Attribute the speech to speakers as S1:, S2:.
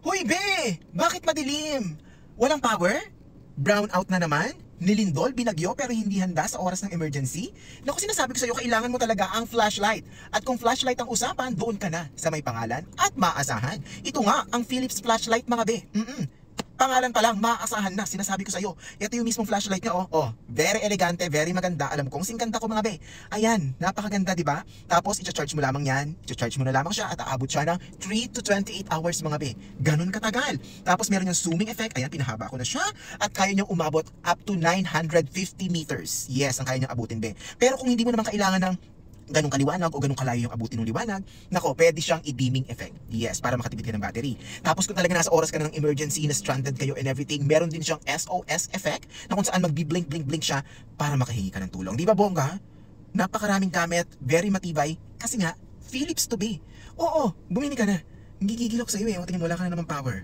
S1: Hoy be! Bakit madilim? Walang power? Brown out na naman? Nilindol, binagyo pero hindi handa sa oras ng emergency? Naku, sinasabi ko sa'yo, kailangan mo talaga ang flashlight. At kung flashlight ang usapan, doon ka na sa may pangalan at maasahan. Ito nga, ang Philips flashlight mga be. Pangalan pa lang, maaasahan na, sinasabi ko sa'yo. Ito yung mismong flashlight niya, oh. Very elegante, very maganda. Alam kong singkanta ko mga be. Ayan, napakaganda, di ba? Tapos, i-charge mo lamang yan. I-charge mo na lamang siya at aabot siya ng 3 to 28 hours mga be. Ganun katagal. Tapos, meron yung zooming effect. Ayan, pinahaba ko na siya. At kaya niyang umabot up to 950 meters. Yes, ang kaya niyang abutin be. Pero kung hindi mo naman kailangan ng ganong kaliwanag o ganong kalayo yung abutin ng liwanag, nako, pwede siyang i-dimming effect. Yes, para makatipid ka ng battery. Tapos kung talaga nasa oras ka na ng emergency, na stranded kayo and everything, meron din siyang SOS effect na kung saan magbi-blink-blink-blink siya para makahingi ka ng tulong. Di ba bongga? Napakaraming gamit, very matibay, kasi nga, Philips to be. Oo, bumili ka na. Gigigil ako sa iyo eh, o tingin mo wala ka na namang power.